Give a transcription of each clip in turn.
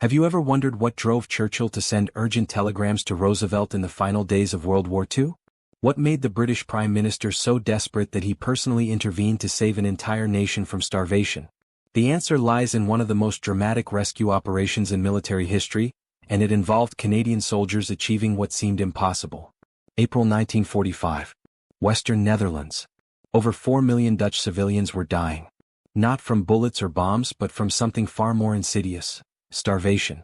Have you ever wondered what drove Churchill to send urgent telegrams to Roosevelt in the final days of World War II? What made the British Prime Minister so desperate that he personally intervened to save an entire nation from starvation? The answer lies in one of the most dramatic rescue operations in military history, and it involved Canadian soldiers achieving what seemed impossible. April 1945. Western Netherlands. Over 4 million Dutch civilians were dying. Not from bullets or bombs but from something far more insidious: starvation.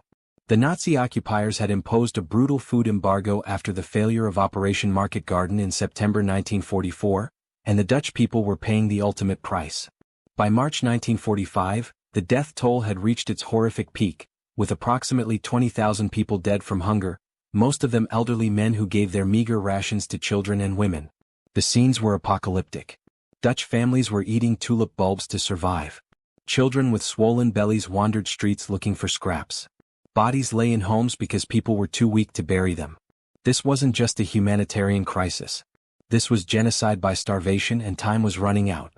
The Nazi occupiers had imposed a brutal food embargo after the failure of Operation Market Garden in September 1944, and the Dutch people were paying the ultimate price. By March 1945, the death toll had reached its horrific peak, with approximately 20,000 people dead from hunger, most of them elderly men who gave their meager rations to children and women. The scenes were apocalyptic. Dutch families were eating tulip bulbs to survive. Children with swollen bellies wandered streets looking for scraps. Bodies lay in homes because people were too weak to bury them. This wasn't just a humanitarian crisis. This was genocide by starvation, and time was running out.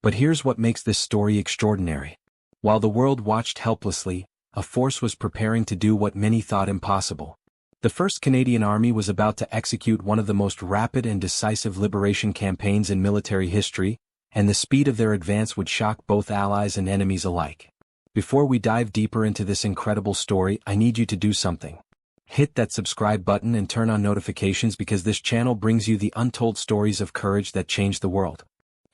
But here's what makes this story extraordinary. While the world watched helplessly, a force was preparing to do what many thought impossible. The 1st Canadian Army was about to execute one of the most rapid and decisive liberation campaigns in military history, and the speed of their advance would shock both allies and enemies alike. Before we dive deeper into this incredible story, I need you to do something. Hit that subscribe button and turn on notifications, because this channel brings you the untold stories of courage that changed the world.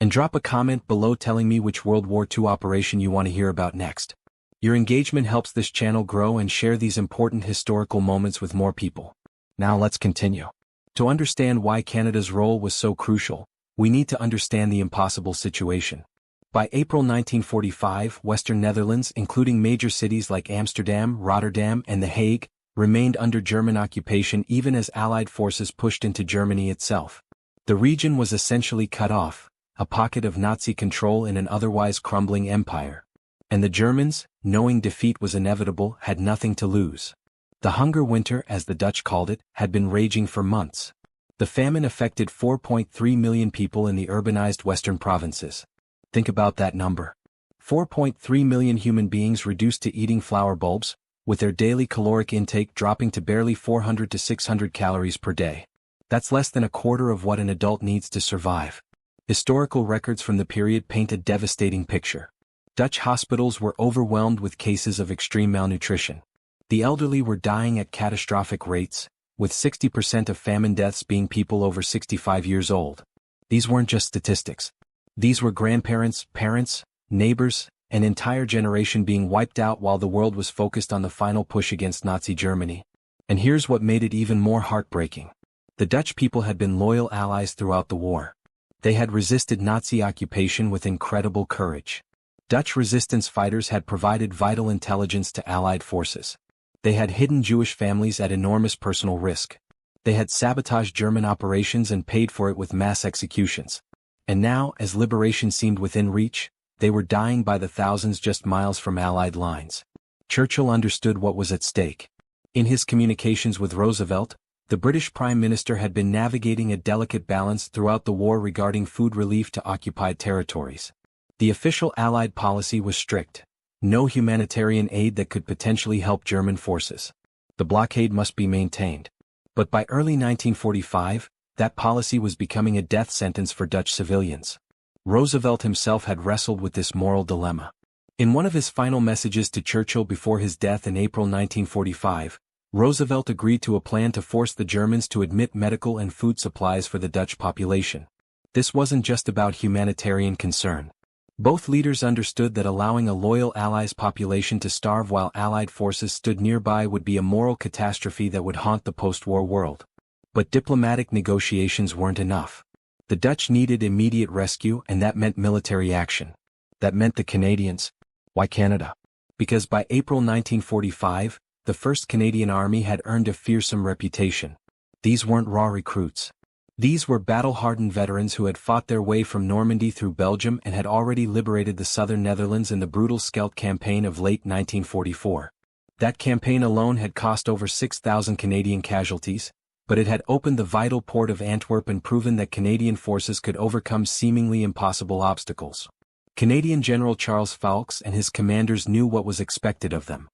And drop a comment below telling me which World War II operation you want to hear about next. Your engagement helps this channel grow and share these important historical moments with more people. Now let's continue. To understand why Canada's role was so crucial, we need to understand the impossible situation. By April 1945, Western Netherlands, including major cities like Amsterdam, Rotterdam, and The Hague, remained under German occupation even as Allied forces pushed into Germany itself. The region was essentially cut off, a pocket of Nazi control in an otherwise crumbling empire. And the Germans, knowing defeat was inevitable, had nothing to lose. The hunger winter, as the Dutch called it, had been raging for months. The famine affected 4.3 million people in the urbanized western provinces. Think about that number. 4.3 million human beings reduced to eating flower bulbs, with their daily caloric intake dropping to barely 400 to 600 calories per day. That's less than a quarter of what an adult needs to survive. Historical records from the period paint a devastating picture. Dutch hospitals were overwhelmed with cases of extreme malnutrition. The elderly were dying at catastrophic rates, with 60% of famine deaths being people over 65 years old. These weren't just statistics. These were grandparents, parents, neighbors, an entire generation being wiped out while the world was focused on the final push against Nazi Germany. And here's what made it even more heartbreaking. The Dutch people had been loyal allies throughout the war. They had resisted Nazi occupation with incredible courage. Dutch resistance fighters had provided vital intelligence to Allied forces. They had hidden Jewish families at enormous personal risk. They had sabotaged German operations and paid for it with mass executions. And now, as liberation seemed within reach, they were dying by the thousands just miles from Allied lines. Churchill understood what was at stake. In his communications with Roosevelt, the British Prime Minister had been navigating a delicate balance throughout the war regarding food relief to occupied territories. The official Allied policy was strict: no humanitarian aid that could potentially help German forces. The blockade must be maintained. But by early 1945, that policy was becoming a death sentence for Dutch civilians. Roosevelt himself had wrestled with this moral dilemma. In one of his final messages to Churchill before his death in April 1945, Roosevelt agreed to a plan to force the Germans to admit medical and food supplies for the Dutch population. This wasn't just about humanitarian concern. Both leaders understood that allowing a loyal Allies population to starve while Allied forces stood nearby would be a moral catastrophe that would haunt the post-war world. But diplomatic negotiations weren't enough. The Dutch needed immediate rescue, and that meant military action. That meant the Canadians. Why Canada? Because by April 1945, the 1st Canadian Army had earned a fearsome reputation. These weren't raw recruits. These were battle-hardened veterans who had fought their way from Normandy through Belgium and had already liberated the southern Netherlands in the brutal Scheldt campaign of late 1944. That campaign alone had cost over 6,000 Canadian casualties, but it had opened the vital port of Antwerp and proven that Canadian forces could overcome seemingly impossible obstacles. Canadian General Charles Foulkes and his commanders knew what was expected of them.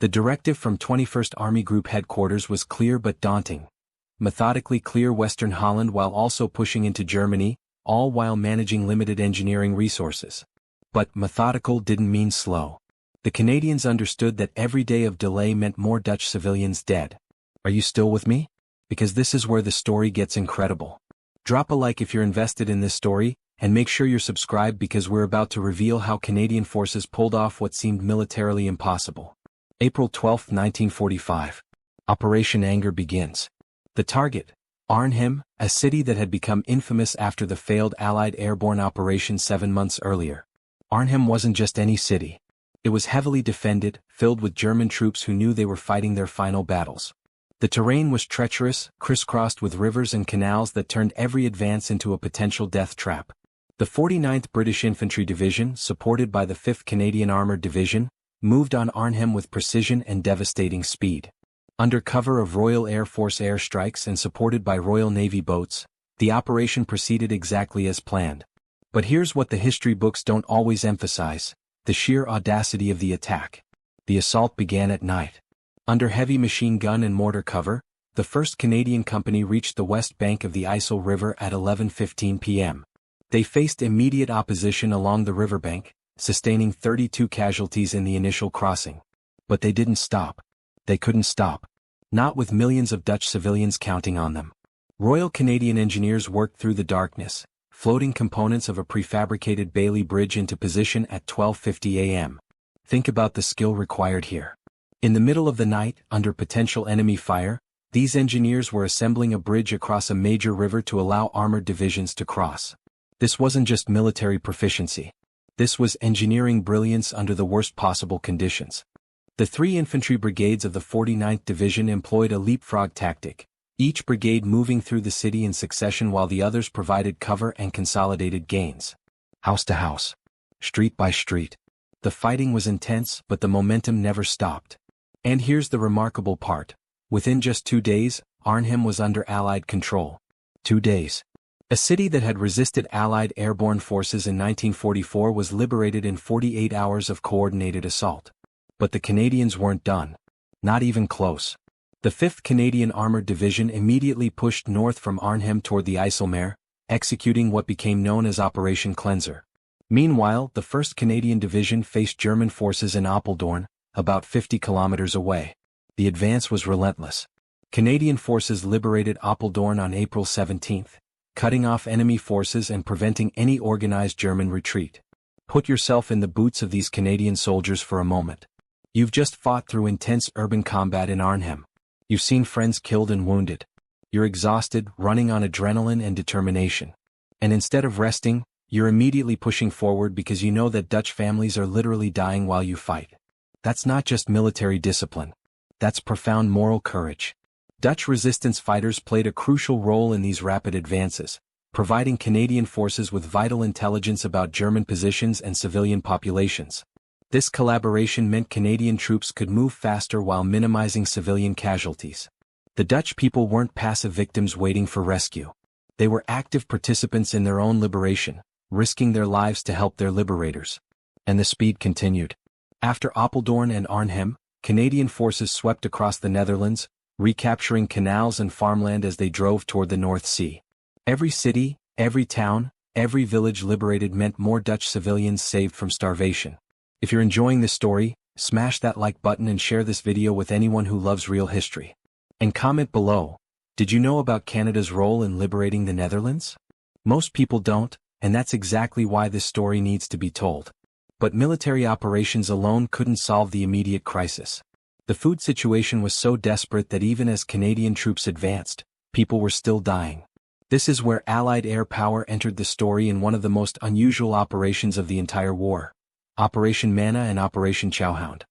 The directive from 21st Army Group headquarters was clear but daunting. Methodically clear Western Holland while also pushing into Germany, all while managing limited engineering resources. But methodical didn't mean slow. The Canadians understood that every day of delay meant more Dutch civilians dead. Are you still with me? Because this is where the story gets incredible. Drop a like if you're invested in this story, and make sure you're subscribed because we're about to reveal how Canadian forces pulled off what seemed militarily impossible. April 12, 1945. Operation Anger begins. The target, Arnhem, a city that had become infamous after the failed Allied airborne operation 7 months earlier. Arnhem wasn't just any city. It was heavily defended, filled with German troops who knew they were fighting their final battles. The terrain was treacherous, crisscrossed with rivers and canals that turned every advance into a potential death trap. The 49th British Infantry Division, supported by the 5th Canadian Armoured Division, moved on Arnhem with precision and devastating speed. Under cover of Royal Air Force airstrikes and supported by Royal Navy boats, the operation proceeded exactly as planned. But here's what the history books don't always emphasize: the sheer audacity of the attack. The assault began at night. Under heavy machine gun and mortar cover, the 1st Canadian Company reached the west bank of the Isle River at 11:15 p.m. They faced immediate opposition along the riverbank, sustaining 32 casualties in the initial crossing. But they didn't stop. They couldn't stop. Not with millions of Dutch civilians counting on them. Royal Canadian Engineers worked through the darkness, floating components of a prefabricated Bailey Bridge into position at 12:50 a.m. Think about the skill required here. In the middle of the night, under potential enemy fire, these engineers were assembling a bridge across a major river to allow armored divisions to cross. This wasn't just military proficiency. This was engineering brilliance under the worst possible conditions. The 3 infantry brigades of the 49th Division employed a leapfrog tactic, each brigade moving through the city in succession while the others provided cover and consolidated gains. House to house. Street by street. The fighting was intense, but the momentum never stopped. And here's the remarkable part. Within just 2 days, Arnhem was under Allied control. 2 days. A city that had resisted Allied airborne forces in 1944 was liberated in 48 hours of coordinated assault. But the Canadians weren't done. Not even close. The 5th Canadian Armoured Division immediately pushed north from Arnhem toward the IJsselmeer, executing what became known as Operation Cleanser. Meanwhile, the 1st Canadian Division faced German forces in Apeldoorn, about 50 kilometers away. The advance was relentless. Canadian forces liberated Apeldoorn on April 17, cutting off enemy forces and preventing any organized German retreat. Put yourself in the boots of these Canadian soldiers for a moment. You've just fought through intense urban combat in Arnhem. You've seen friends killed and wounded. You're exhausted, running on adrenaline and determination. And instead of resting, you're immediately pushing forward because you know that Dutch families are literally dying while you fight. That's not just military discipline. That's profound moral courage. Dutch resistance fighters played a crucial role in these rapid advances, providing Canadian forces with vital intelligence about German positions and civilian populations. This collaboration meant Canadian troops could move faster while minimizing civilian casualties. The Dutch people weren't passive victims waiting for rescue. They were active participants in their own liberation, risking their lives to help their liberators. And the speed continued. After Apeldoorn and Arnhem, Canadian forces swept across the Netherlands, recapturing canals and farmland as they drove toward the North Sea. Every city, every town, every village liberated meant more Dutch civilians saved from starvation. If you're enjoying this story, smash that like button and share this video with anyone who loves real history. And comment below, did you know about Canada's role in liberating the Netherlands? Most people don't, and that's exactly why this story needs to be told. But military operations alone couldn't solve the immediate crisis. The food situation was so desperate that even as Canadian troops advanced, people were still dying. This is where Allied air power entered the story in one of the most unusual operations of the entire war. Operation Manna and Operation Chowhound.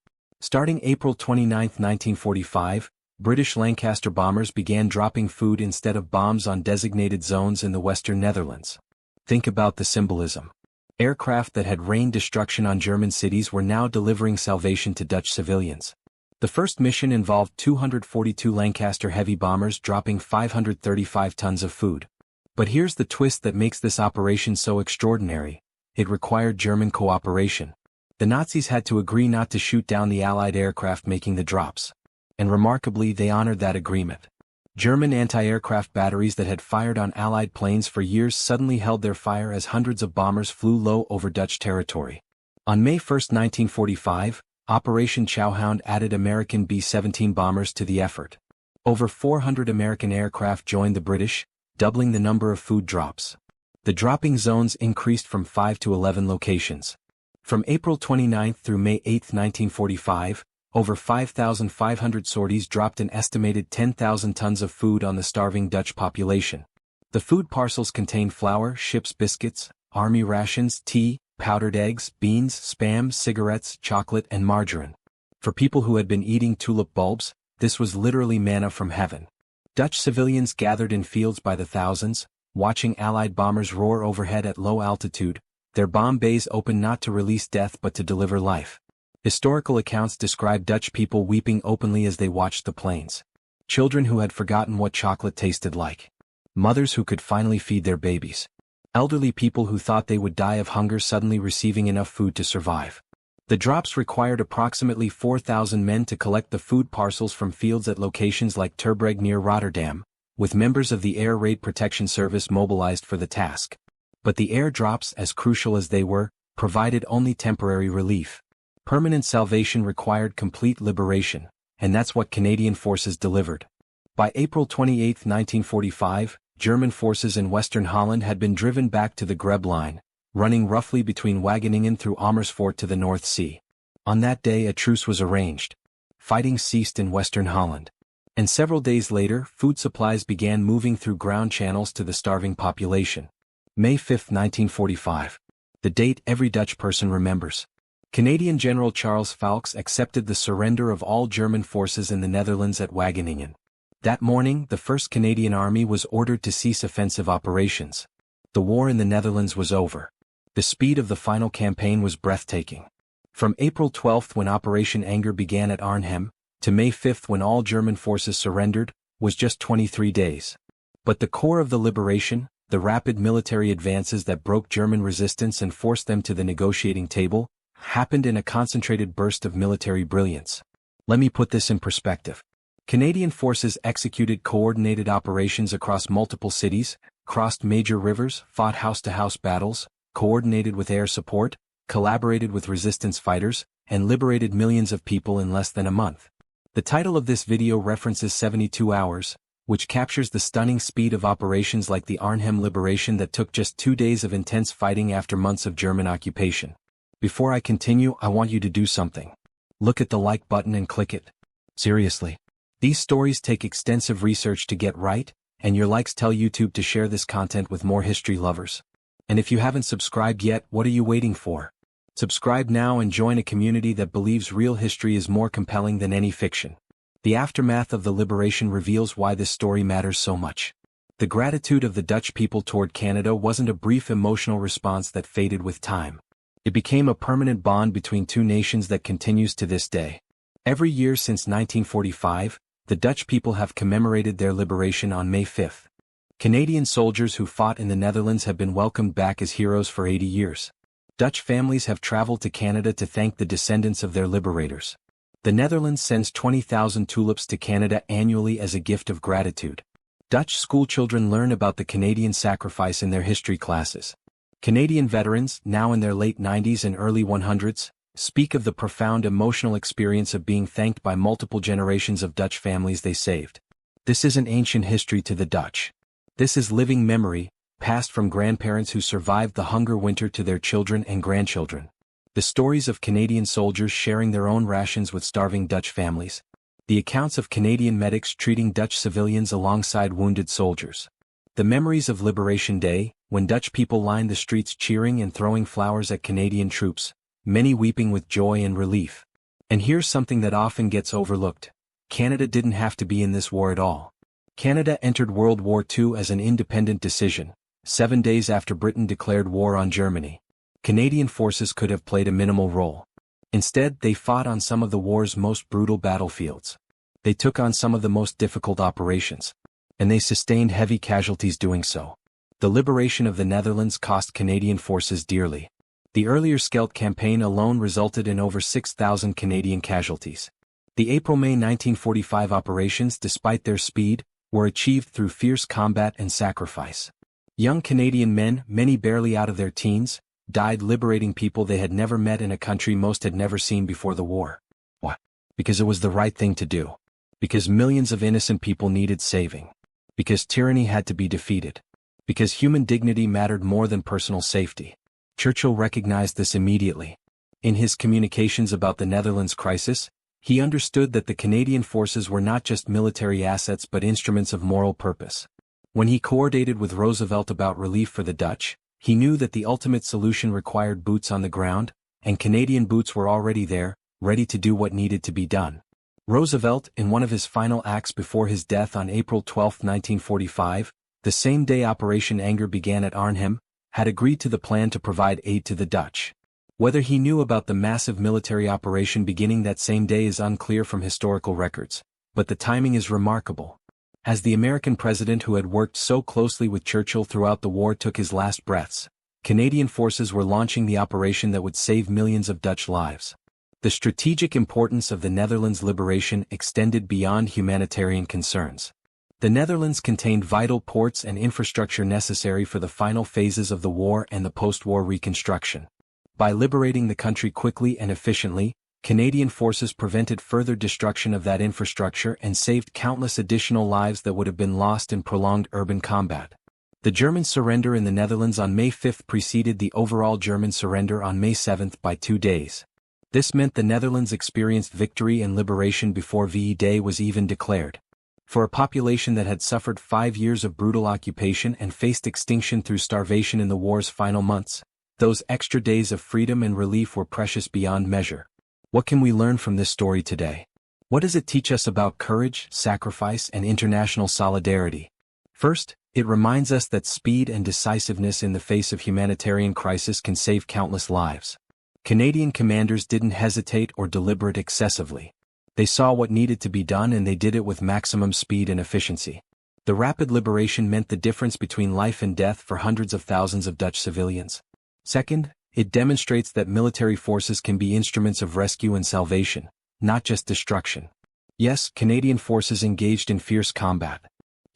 Starting April 29, 1945, British Lancaster bombers began dropping food instead of bombs on designated zones in the western Netherlands. Think about the symbolism. Aircraft that had rained destruction on German cities were now delivering salvation to Dutch civilians. The first mission involved 242 Lancaster heavy bombers dropping 535 tons of food. But here's the twist that makes this operation so extraordinary. It required German cooperation. The Nazis had to agree not to shoot down the Allied aircraft making the drops. And remarkably, they honored that agreement. German anti-aircraft batteries that had fired on Allied planes for years suddenly held their fire as hundreds of bombers flew low over Dutch territory. On May 1, 1945, Operation Chowhound added American B-17 bombers to the effort. Over 400 American aircraft joined the British, doubling the number of food drops. The dropping zones increased from 5 to 11 locations. From April 29 through May 8, 1945, over 5,500 sorties dropped an estimated 10,000 tons of food on the starving Dutch population. The food parcels contained flour, ship's biscuits, army rations, tea, powdered eggs, beans, spam, cigarettes, chocolate, and margarine. For people who had been eating tulip bulbs, this was literally manna from heaven. Dutch civilians gathered in fields by the thousands, watching Allied bombers roar overhead at low altitude, their bomb bays open not to release death but to deliver life. Historical accounts describe Dutch people weeping openly as they watched the planes. Children who had forgotten what chocolate tasted like. Mothers who could finally feed their babies. Elderly people who thought they would die of hunger suddenly receiving enough food to survive. The drops required approximately 4,000 men to collect the food parcels from fields at locations like Terbreg near Rotterdam, with members of the Air Raid Protection Service mobilized for the task. But the air drops, as crucial as they were, provided only temporary relief. Permanent salvation required complete liberation, and that's what Canadian forces delivered. By April 28, 1945, German forces in Western Holland had been driven back to the Greb Line, running roughly between Wageningen through Amersfoort to the North Sea. On that day a truce was arranged. Fighting ceased in Western Holland. And several days later, food supplies began moving through ground channels to the starving population. May 5, 1945. The date every Dutch person remembers. Canadian General Charles Foulkes accepted the surrender of all German forces in the Netherlands at Wageningen. That morning, the 1st Canadian Army was ordered to cease offensive operations. The war in the Netherlands was over. The speed of the final campaign was breathtaking. From April 12 when Operation Anger began at Arnhem, to May 5 when all German forces surrendered, was just 23 days. But the core of the liberation, the rapid military advances that broke German resistance and forced them to the negotiating table, happened in a concentrated burst of military brilliance. Let me put this in perspective. Canadian forces executed coordinated operations across multiple cities, crossed major rivers, fought house-to-house battles, coordinated with air support, collaborated with resistance fighters, and liberated millions of people in less than a month. The title of this video references 72 hours, which captures the stunning speed of operations like the Arnhem liberation that took just 2 days of intense fighting after months of German occupation. Before I continue, I want you to do something. Look at the like button and click it. Seriously. These stories take extensive research to get right, and your likes tell YouTube to share this content with more history lovers. And if you haven't subscribed yet, what are you waiting for? Subscribe now and join a community that believes real history is more compelling than any fiction. The aftermath of the liberation reveals why this story matters so much. The gratitude of the Dutch people toward Canada wasn't a brief emotional response that faded with time. It became a permanent bond between two nations that continues to this day. Every year since 1945, the Dutch people have commemorated their liberation on May 5. Canadian soldiers who fought in the Netherlands have been welcomed back as heroes for 80 years. Dutch families have traveled to Canada to thank the descendants of their liberators. The Netherlands sends 20,000 tulips to Canada annually as a gift of gratitude. Dutch schoolchildren learn about the Canadian sacrifice in their history classes. Canadian veterans, now in their late 90s and early 100s, speak of the profound emotional experience of being thanked by multiple generations of Dutch families they saved. This isn't ancient history to the Dutch. This is living memory, passed from grandparents who survived the hunger winter to their children and grandchildren. The stories of Canadian soldiers sharing their own rations with starving Dutch families. The accounts of Canadian medics treating Dutch civilians alongside wounded soldiers. The memories of Liberation Day, when Dutch people lined the streets cheering and throwing flowers at Canadian troops, many weeping with joy and relief. And here's something that often gets overlooked. Canada didn't have to be in this war at all. Canada entered World War II as an independent decision, 7 days after Britain declared war on Germany. Canadian forces could have played a minimal role. Instead, they fought on some of the war's most brutal battlefields. They took on some of the most difficult operations. And they sustained heavy casualties doing so. The liberation of the Netherlands cost Canadian forces dearly. The earlier Scheldt campaign alone resulted in over 6,000 Canadian casualties. The April-May 1945 operations, despite their speed, were achieved through fierce combat and sacrifice. Young Canadian men, many barely out of their teens, died liberating people they had never met in a country most had never seen before the war. Why? Because it was the right thing to do. Because millions of innocent people needed saving. Because tyranny had to be defeated. Because human dignity mattered more than personal safety. Churchill recognized this immediately. In his communications about the Netherlands crisis, he understood that the Canadian forces were not just military assets but instruments of moral purpose. When he coordinated with Roosevelt about relief for the Dutch, he knew that the ultimate solution required boots on the ground, and Canadian boots were already there, ready to do what needed to be done. Roosevelt, in one of his final acts before his death on April 12, 1945, the same day Operation Anger began at Arnhem, had agreed to the plan to provide aid to the Dutch. Whether he knew about the massive military operation beginning that same day is unclear from historical records, but the timing is remarkable. As the American president who had worked so closely with Churchill throughout the war took his last breaths, Canadian forces were launching the operation that would save millions of Dutch lives. The strategic importance of the Netherlands' liberation extended beyond humanitarian concerns. The Netherlands contained vital ports and infrastructure necessary for the final phases of the war and the post-war reconstruction. By liberating the country quickly and efficiently, Canadian forces prevented further destruction of that infrastructure and saved countless additional lives that would have been lost in prolonged urban combat. The German surrender in the Netherlands on May 5 preceded the overall German surrender on May 7 by 2 days. This meant the Netherlands experienced victory and liberation before VE Day was even declared. For a population that had suffered 5 years of brutal occupation and faced extinction through starvation in the war's final months, those extra days of freedom and relief were precious beyond measure. What can we learn from this story today? What does it teach us about courage, sacrifice, and international solidarity? First, it reminds us that speed and decisiveness in the face of humanitarian crisis can save countless lives. Canadian commanders didn't hesitate or deliberate excessively. They saw what needed to be done and they did it with maximum speed and efficiency. The rapid liberation meant the difference between life and death for hundreds of thousands of Dutch civilians. Second, it demonstrates that military forces can be instruments of rescue and salvation, not just destruction. Yes, Canadian forces engaged in fierce combat.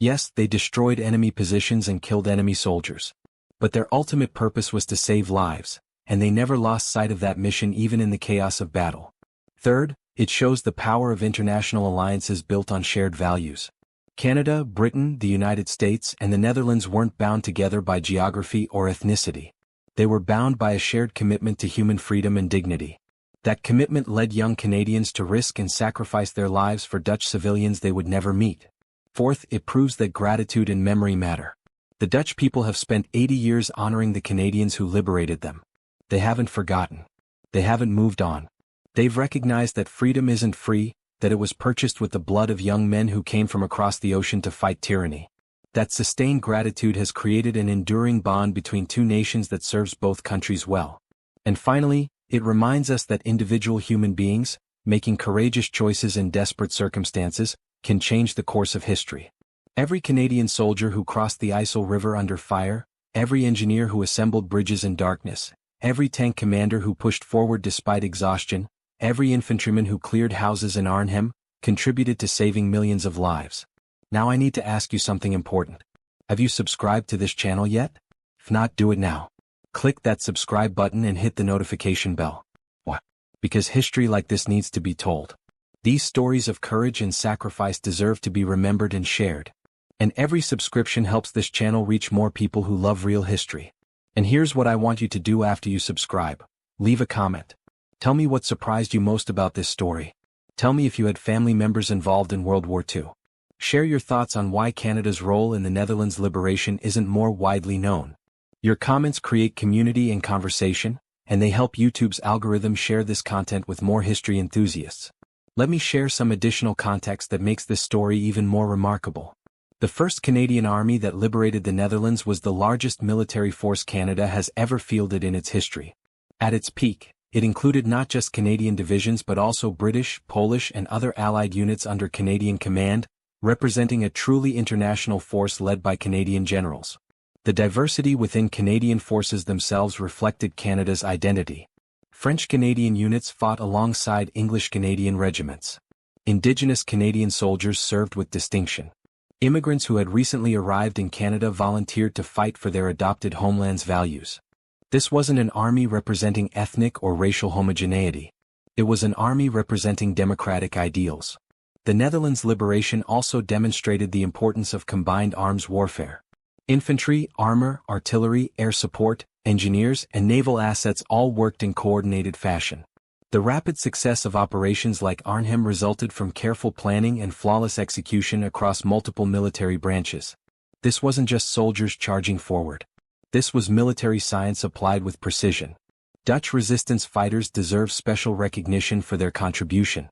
Yes, they destroyed enemy positions and killed enemy soldiers. But their ultimate purpose was to save lives, and they never lost sight of that mission even in the chaos of battle. Third, it shows the power of international alliances built on shared values. Canada, Britain, the United States, and the Netherlands weren't bound together by geography or ethnicity. They were bound by a shared commitment to human freedom and dignity. That commitment led young Canadians to risk and sacrifice their lives for Dutch civilians they would never meet. Fourth, it proves that gratitude and memory matter. The Dutch people have spent 80 years honoring the Canadians who liberated them. They haven't forgotten. They haven't moved on. They've recognized that freedom isn't free, that it was purchased with the blood of young men who came from across the ocean to fight tyranny. That sustained gratitude has created an enduring bond between two nations that serves both countries well. And finally, it reminds us that individual human beings, making courageous choices in desperate circumstances, can change the course of history. Every Canadian soldier who crossed the Isle River under fire, every engineer who assembled bridges in darkness, every tank commander who pushed forward despite exhaustion, every infantryman who cleared houses in Arnhem, contributed to saving millions of lives. Now I need to ask you something important. Have you subscribed to this channel yet? If not, do it now. Click that subscribe button and hit the notification bell. Why? Because history like this needs to be told. These stories of courage and sacrifice deserve to be remembered and shared. And every subscription helps this channel reach more people who love real history. And here's what I want you to do after you subscribe. Leave a comment. Tell me what surprised you most about this story. Tell me if you had family members involved in World War II. Share your thoughts on why Canada's role in the Netherlands' liberation isn't more widely known. Your comments create community and conversation, and they help YouTube's algorithm share this content with more history enthusiasts. Let me share some additional context that makes this story even more remarkable. The first Canadian army that liberated the Netherlands was the largest military force Canada has ever fielded in its history. At its peak, it included not just Canadian divisions but also British, Polish, and other Allied units under Canadian command, representing a truly international force led by Canadian generals. The diversity within Canadian forces themselves reflected Canada's identity. French Canadian units fought alongside English Canadian regiments. Indigenous Canadian soldiers served with distinction. Immigrants who had recently arrived in Canada volunteered to fight for their adopted homeland's values. This wasn't an army representing ethnic or racial homogeneity. It was an army representing democratic ideals. The Netherlands' liberation also demonstrated the importance of combined arms warfare. Infantry, armor, artillery, air support, engineers, and naval assets all worked in coordinated fashion. The rapid success of operations like Arnhem resulted from careful planning and flawless execution across multiple military branches. This wasn't just soldiers charging forward. This was military science applied with precision. Dutch resistance fighters deserve special recognition for their contribution.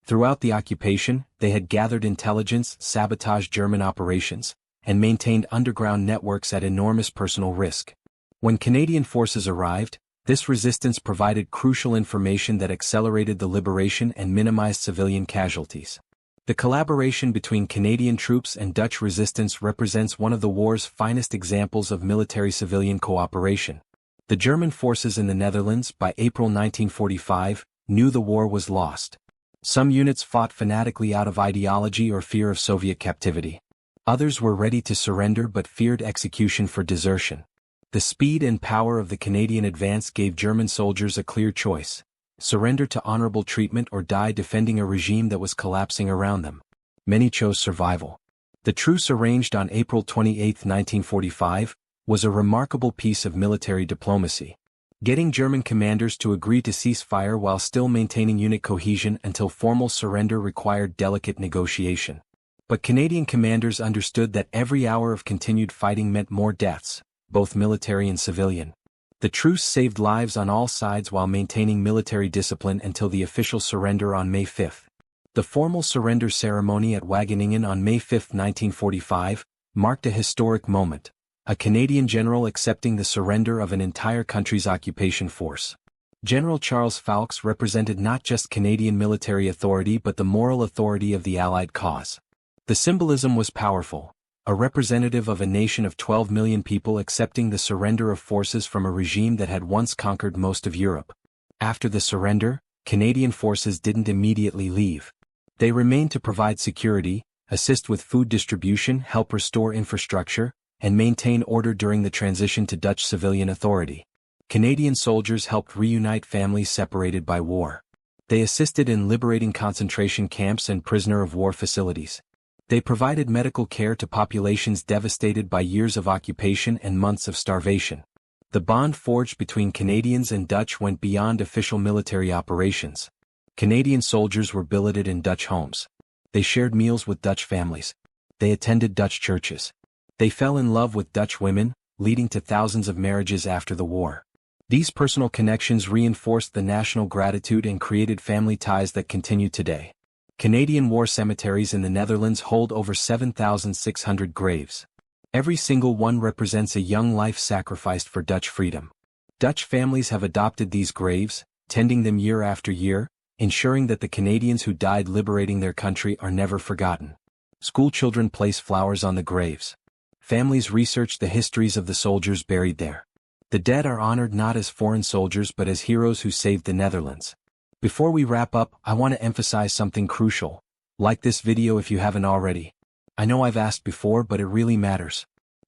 Throughout the occupation, they had gathered intelligence, sabotaged German operations, and maintained underground networks at enormous personal risk. When Canadian forces arrived, this resistance provided crucial information that accelerated the liberation and minimized civilian casualties. The collaboration between Canadian troops and Dutch resistance represents one of the war's finest examples of military-civilian cooperation. The German forces in the Netherlands, by April 1945, knew the war was lost. Some units fought fanatically out of ideology or fear of Soviet captivity. Others were ready to surrender but feared execution for desertion. The speed and power of the Canadian advance gave German soldiers a clear choice: surrender to honorable treatment or die defending a regime that was collapsing around them. Many chose survival. The truce arranged on April 28, 1945, was a remarkable piece of military diplomacy. Getting German commanders to agree to cease fire while still maintaining unit cohesion until formal surrender required delicate negotiation. But Canadian commanders understood that every hour of continued fighting meant more deaths, both military and civilian. The truce saved lives on all sides while maintaining military discipline until the official surrender on May 5. The formal surrender ceremony at Wageningen on May 5, 1945, marked a historic moment, a Canadian general accepting the surrender of an entire country's occupation force. General Charles Foulkes represented not just Canadian military authority but the moral authority of the Allied cause. The symbolism was powerful. A representative of a nation of 12 million people accepting the surrender of forces from a regime that had once conquered most of Europe. After the surrender, Canadian forces didn't immediately leave. They remained to provide security, assist with food distribution, help restore infrastructure, and maintain order during the transition to Dutch civilian authority. Canadian soldiers helped reunite families separated by war. They assisted in liberating concentration camps and prisoner of war facilities. They provided medical care to populations devastated by years of occupation and months of starvation. The bond forged between Canadians and Dutch went beyond official military operations. Canadian soldiers were billeted in Dutch homes. They shared meals with Dutch families. They attended Dutch churches. They fell in love with Dutch women, leading to thousands of marriages after the war. These personal connections reinforced the national gratitude and created family ties that continue today. Canadian war cemeteries in the Netherlands hold over 7,600 graves. Every single one represents a young life sacrificed for Dutch freedom. Dutch families have adopted these graves, tending them year after year, ensuring that the Canadians who died liberating their country are never forgotten. School children place flowers on the graves. Families research the histories of the soldiers buried there. The dead are honored not as foreign soldiers but as heroes who saved the Netherlands. Before we wrap up, I want to emphasize something crucial. Like this video if you haven't already. I know I've asked before, but it really matters.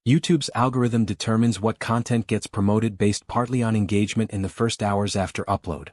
YouTube's algorithm determines what content gets promoted based partly on engagement in the first hours after upload.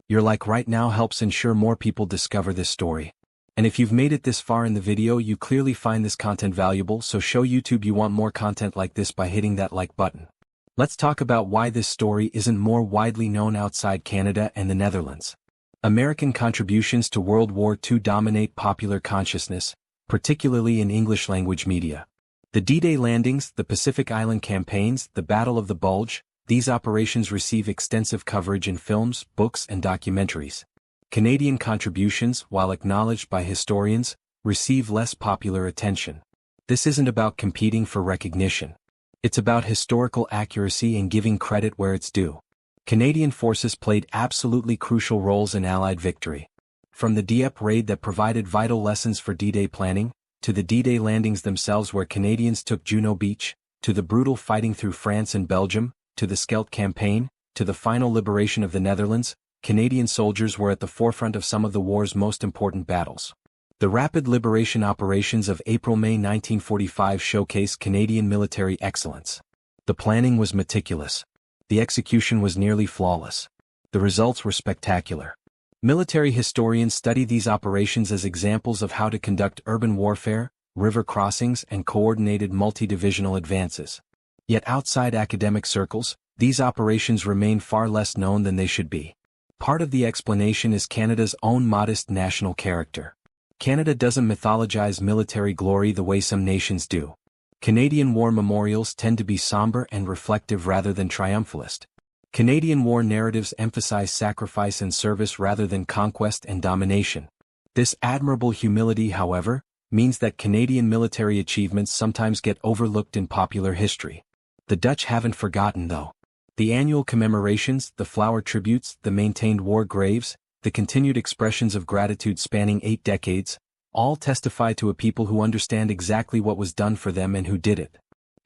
Your like right now helps ensure more people discover this story. And if you've made it this far in the video, you clearly find this content valuable, so show YouTube you want more content like this by hitting that like button. Let's talk about why this story isn't more widely known outside Canada and the Netherlands. American contributions to World War II dominate popular consciousness, particularly in English-language media. The D-Day landings, the Pacific Island campaigns, the Battle of the Bulge, these operations receive extensive coverage in films, books, and documentaries. Canadian contributions, while acknowledged by historians, receive less popular attention. This isn't about competing for recognition. It's about historical accuracy and giving credit where it's due. Canadian forces played absolutely crucial roles in Allied victory. From the Dieppe raid that provided vital lessons for D-Day planning, to the D-Day landings themselves where Canadians took Juno Beach, to the brutal fighting through France and Belgium, to the Scheldt Campaign, to the final liberation of the Netherlands, Canadian soldiers were at the forefront of some of the war's most important battles. The rapid liberation operations of April-May 1945 showcased Canadian military excellence. The planning was meticulous. The execution was nearly flawless. The results were spectacular. Military historians study these operations as examples of how to conduct urban warfare, river crossings, and coordinated multi-divisional advances. Yet outside academic circles, these operations remain far less known than they should be. Part of the explanation is Canada's own modest national character. Canada doesn't mythologize military glory the way some nations do. Canadian war memorials tend to be somber and reflective rather than triumphalist. Canadian war narratives emphasize sacrifice and service rather than conquest and domination. This admirable humility, however, means that Canadian military achievements sometimes get overlooked in popular history. The Dutch haven't forgotten, though. The annual commemorations, the flower tributes, the maintained war graves, the continued expressions of gratitude spanning 8 decades, all testify to a people who understand exactly what was done for them and who did it.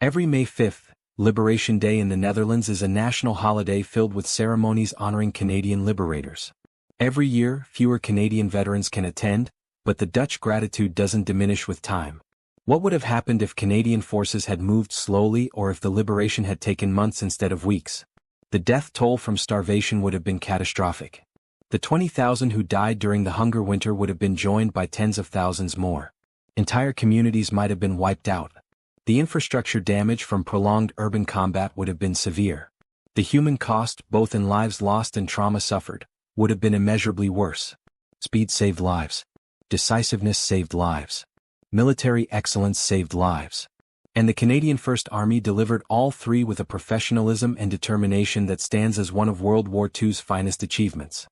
Every May 5th, Liberation Day in the Netherlands is a national holiday filled with ceremonies honoring Canadian liberators. Every year, fewer Canadian veterans can attend, but the Dutch gratitude doesn't diminish with time. What would have happened if Canadian forces had moved slowly or if the liberation had taken months instead of weeks? The death toll from starvation would have been catastrophic. The 20,000 who died during the hunger winter would have been joined by tens of thousands more. Entire communities might have been wiped out. The infrastructure damage from prolonged urban combat would have been severe. The human cost, both in lives lost and trauma suffered, would have been immeasurably worse. Speed saved lives. Decisiveness saved lives. Military excellence saved lives. And the Canadian First Army delivered all three with a professionalism and determination that stands as one of World War II's finest achievements.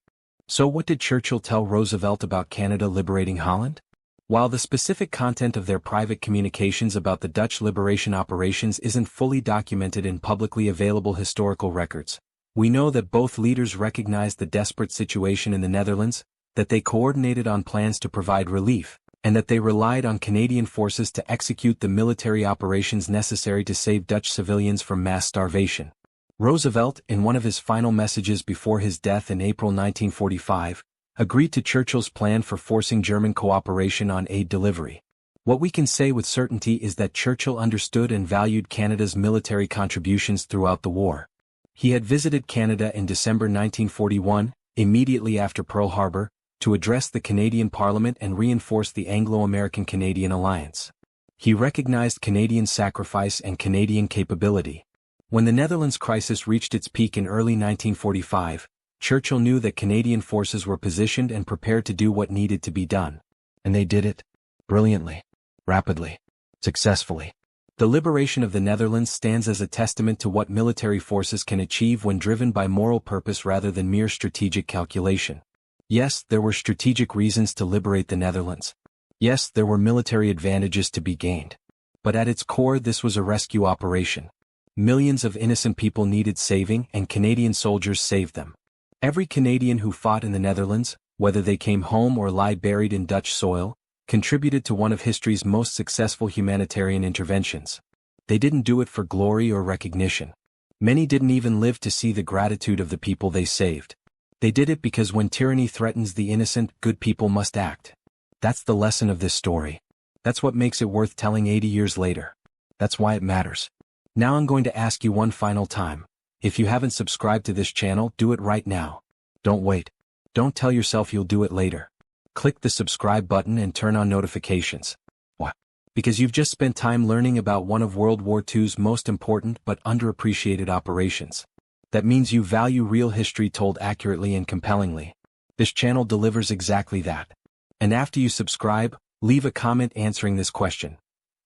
So what did Churchill tell Roosevelt about Canada liberating Holland? While the specific content of their private communications about the Dutch liberation operations isn't fully documented in publicly available historical records, we know that both leaders recognized the desperate situation in the Netherlands, that they coordinated on plans to provide relief, and that they relied on Canadian forces to execute the military operations necessary to save Dutch civilians from mass starvation. Roosevelt, in one of his final messages before his death in April 1945, agreed to Churchill's plan for forcing German cooperation on aid delivery. What we can say with certainty is that Churchill understood and valued Canada's military contributions throughout the war. He had visited Canada in December 1941, immediately after Pearl Harbor, to address the Canadian Parliament and reinforce the Anglo-American-Canadian alliance. He recognized Canadian sacrifice and Canadian capability. When the Netherlands crisis reached its peak in early 1945, Churchill knew that Canadian forces were positioned and prepared to do what needed to be done. And they did it. Brilliantly. Rapidly. Successfully. The liberation of the Netherlands stands as a testament to what military forces can achieve when driven by moral purpose rather than mere strategic calculation. Yes, there were strategic reasons to liberate the Netherlands. Yes, there were military advantages to be gained. But at its core, this was a rescue operation. Millions of innocent people needed saving, and Canadian soldiers saved them. Every Canadian who fought in the Netherlands, whether they came home or lie buried in Dutch soil, contributed to one of history's most successful humanitarian interventions. They didn't do it for glory or recognition. Many didn't even live to see the gratitude of the people they saved. They did it because when tyranny threatens the innocent, good people must act. That's the lesson of this story. That's what makes it worth telling 80 years later. That's why it matters. Now I'm going to ask you one final time. If you haven't subscribed to this channel, do it right now. Don't wait. Don't tell yourself you'll do it later. Click the subscribe button and turn on notifications. Why? Because you've just spent time learning about one of World War II's most important but underappreciated operations. That means you value real history told accurately and compellingly. This channel delivers exactly that. And after you subscribe, leave a comment answering this question.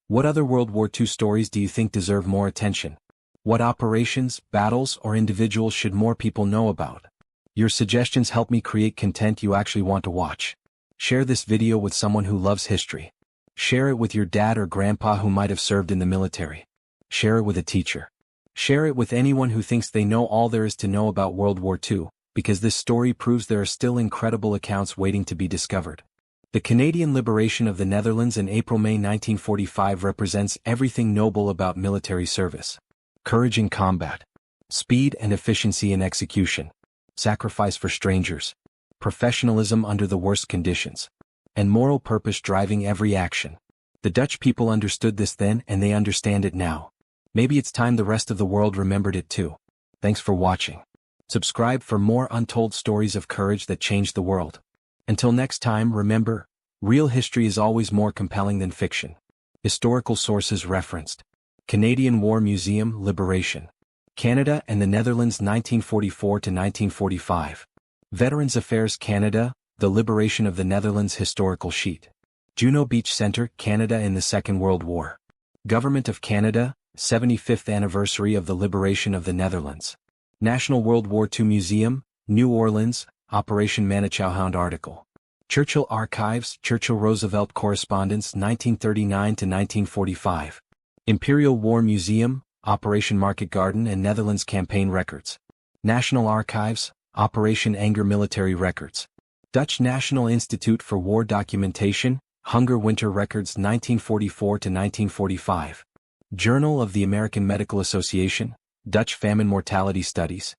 What other World War II stories do you think deserve more attention? What operations, battles, or individuals should more people know about? Your suggestions help me create content you actually want to watch. Share this video with someone who loves history. Share it with your dad or grandpa who might have served in the military. Share it with a teacher. Share it with anyone who thinks they know all there is to know about World War II, because this story proves there are still incredible accounts waiting to be discovered. The Canadian liberation of the Netherlands in April-May 1945 represents everything noble about military service. Courage in combat. Speed and efficiency in execution. Sacrifice for strangers. Professionalism under the worst conditions. And moral purpose driving every action. The Dutch people understood this then and they understand it now. Maybe it's time the rest of the world remembered it too. Thanks for watching. Subscribe for more untold stories of courage that changed the world. Until next time, remember, real history is always more compelling than fiction. Historical sources referenced. Canadian War Museum, Liberation. Canada and the Netherlands 1944 to 1945. Veterans Affairs Canada, The Liberation of the Netherlands Historical Sheet. Juno Beach Centre, Canada in the Second World War. Government of Canada, 75th Anniversary of the Liberation of the Netherlands. National World War II Museum, New Orleans, Operation Manachauhound article. Churchill Archives, Churchill-Roosevelt Correspondence 1939 to 1945. Imperial War Museum, Operation Market Garden and Netherlands Campaign Records. National Archives, Operation Anger Military Records. Dutch National Institute for War Documentation, Hunger Winter Records 1944 to 1945. Journal of the American Medical Association, Dutch Famine Mortality Studies,